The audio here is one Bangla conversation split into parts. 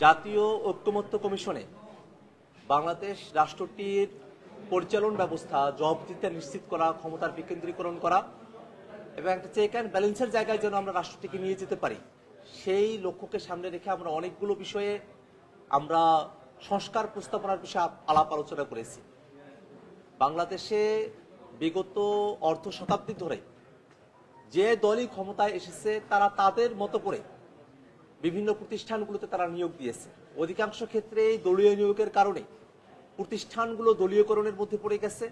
জাতীয় ঐক্যমত্য কমিশনে বাংলাদেশ রাষ্ট্রটির পরিচালন ব্যবস্থা জবাবদিহিতা নিশ্চিত করা, ক্ষমতার বিকেন্দ্রীকরণ করা এবং একটা চেক অ্যান্ড ব্যালেন্সের জায়গায় যেন আমরা রাষ্ট্রটিকে নিয়ে যেতে পারি, সেই লক্ষ্যকে সামনে রেখে আমরা অনেকগুলো বিষয়ে আমরা সংস্কার প্রস্তাবনার বিষয়ে আলাপ আলোচনা করেছি। বাংলাদেশে বিগত অর্ধ শতাব্দী ধরে যে দলই ক্ষমতায় এসেছে তারা তাদের মতো করে বিভিন্ন প্রতিষ্ঠানগুলোতে তারা নিয়োগ দিয়েছে। অধিকাংশ ক্ষেত্রে দলীয় নিয়োগের কারণে প্রতিষ্ঠানগুলো দলীয়করণের মধ্যে পড়ে গেছে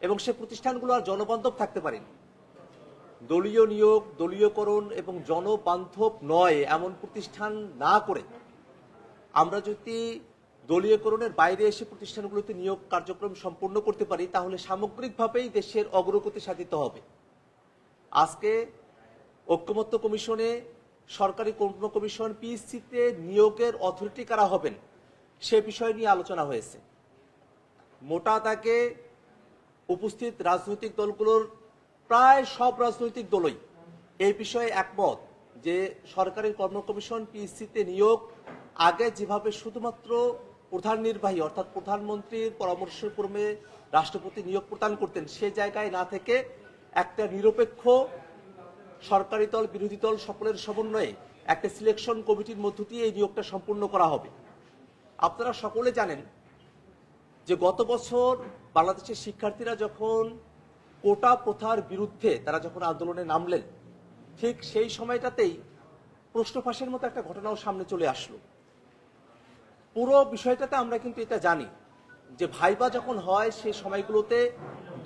এবং সে প্রতিষ্ঠানগুলো আর জনবান্ধব থাকতে পারেনি। দলীয় নিয়োগ, দলীয়করণ এবং জনবান্ধব নয় এমন প্রতিষ্ঠান না করে আমরা যদি দলীয়করণের বাইরে এসে প্রতিষ্ঠানগুলোতে নিয়োগ কার্যক্রম সম্পূর্ণ করতে পারি, তাহলে সামগ্রিকভাবেই দেশের অগ্রগতি সাধিত হবে। আজকে ঐক্যমত্য কমিশনে সরকারি কর্ম কমিশন পিএসসিতে নিয়োগের অথরিটি কারা হবেন সে বিষয় নিয়ে আলোচনা হয়েছে। মোটা দাগে উপস্থিত রাজনৈতিক দলগুলোর প্রায় সব রাজনৈতিক দলই এই বিষয়ে একমত যে সরকারি কর্ম কমিশন পিএসসিতে নিয়োগ আগে যেভাবে শুধুমাত্র প্রধান নির্বাহী অর্থাৎ প্রধানমন্ত্রীর পরামর্শক্রমে রাষ্ট্রপতি নিয়োগ প্রদান করতেন, সে জায়গায় না থেকে একটা নিরপেক্ষ সরকারি দল বিরোধী দল সকলের সমন্বয়ে একটা সিলেকশন কমিটির মধ্য দিয়ে এই নিয়োগটা সম্পূর্ণ করা হবে। আপনারা সকলে জানেন যে গত বছর বাংলাদেশের শিক্ষার্থীরা যখন কোটা প্রথার বিরুদ্ধে তারা যখন আন্দোলনে নামলেন, ঠিক সেই সময়টাতেই প্রশ্ন ফাঁসের মতো একটা ঘটনাও সামনে চলে আসলো। পুরো বিষয়টাতে আমরা কিন্তু এটা জানি যে ভাইবা যখন হয় সেই সময়গুলোতে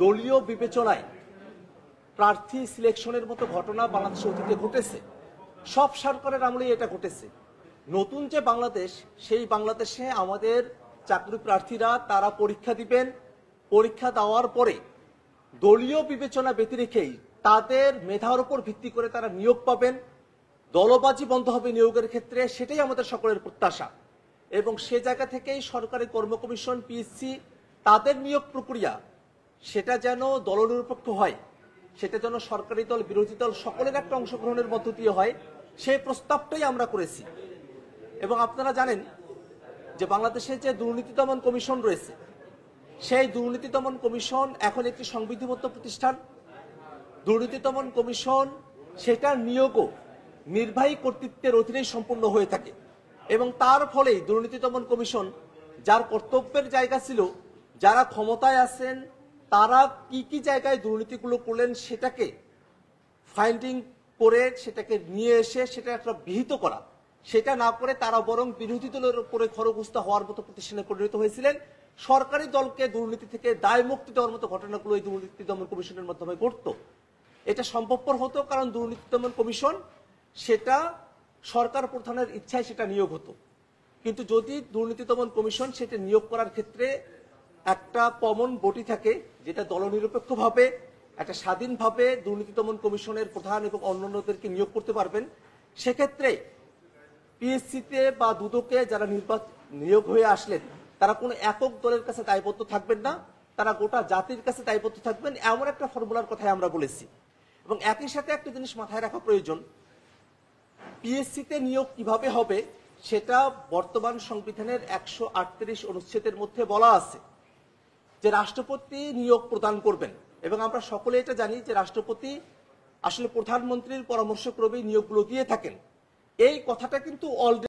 দলীয় বিবেচনায় প্রার্থী সিলেকশনের মতো ঘটনা বাংলাদেশে অতীতে ঘটেছে। সব সরকারের আমলেই এটা ঘটেছে। নতুন যে বাংলাদেশ, সেই বাংলাদেশে আমাদের চাকরি প্রার্থীরা তারা পরীক্ষা দিবেন, পরীক্ষা দেওয়ার পরে দলীয় বিবেচনা ব্যতি রেখেই তাদের মেধার উপর ভিত্তি করে তারা নিয়োগ পাবেন, দলবাজি বন্ধ হবে নিয়োগের ক্ষেত্রে, সেটাই আমাদের সকলের প্রত্যাশা। এবং সে জায়গা থেকেই সরকারি কর্ম কমিশন পিএসসি তাদের নিয়োগ প্রক্রিয়া সেটা যেন দলনিরপেক্ষ হয়, সেটা যেন সরকারি দল বিরোধী দল সকলের একটা অংশগ্রহণের মধ্য দিয়ে হয়, সেই প্রস্তাবটাই আমরা করেছি। এবং আপনারা জানেন যে বাংলাদেশে যে দুর্নীতি দমন কমিশন রয়েছে, সেই দুর্নীতি দমন কমিশন এখন একটি সংবিধিবদ্ধ প্রতিষ্ঠান। দুর্নীতি দমন কমিশন সেটার নিয়োগও নির্বাহী কর্তৃত্বের অধীনেই সম্পূর্ণ হয়ে থাকে এবং তার ফলেই দুর্নীতি দমন কমিশন যার কর্তব্যের জায়গা ছিল, যারা ক্ষমতায় আছেন তারা কি কি জায়গায় দুর্নীতিগুলো করলেন সেটাকে ফাইন্ডিং করে সেটাকে নিয়ে এসে সেটা একটা বিহিত করা, সেটা না করে তারা বরং বিরোধী দলের উপরে খড়গহস্ত হওয়ার মতো প্রতিষ্ঠানে পরিণত হয়েছিলেন। সরকারি দলকে দুর্নীতি থেকে দায় মুক্তি দেওয়ার মতো ঘটনাগুলো এই দুর্নীতি দমন কমিশনের মাধ্যমে ঘটতো। এটা সম্ভবপর হতো কারণ দুর্নীতি দমন কমিশন সেটা সরকার প্রধানের ইচ্ছায় সেটা নিয়োগ হতো। কিন্তু যদি দুর্নীতি দমন কমিশন সেটা নিয়োগ করার ক্ষেত্রে একটা কমন বডি থাকে যেটা দলনিরপেক্ষভাবে একটা স্বাধীনভাবে দুর্নীতি দমন কমিশনের প্রধান এবং অন্যান্যদেরকে নিয়োগ করতে পারবেন, সেক্ষেত্রে পিএসসিতে বা দুদকে যারা নিয়োগ হয়ে আসলেন তারা কোনো একক দলের কাছে দায়বদ্ধ থাকবেন না, তারা গোটা জাতির কাছে দায়বদ্ধ থাকবেন, এমন একটা ফর্মুলার কথাই আমরা বলেছি। এবং একই সাথে একটা জিনিস মাথায় রাখা প্রয়োজন, পিএসসিতে নিয়োগ কিভাবে হবে সেটা বর্তমান সংবিধানের 138 অনুচ্ছেদের মধ্যে বলা আছে যে রাষ্ট্রপতি নিয়োগ প্রদান করবেন। এবং আমরা সকলে এটা জানি যে রাষ্ট্রপতি আসলে প্রধানমন্ত্রীর পরামর্শক্রমেই নিয়োগগুলো দিয়ে থাকেন। এই কথাটা কিন্তু অলরেডি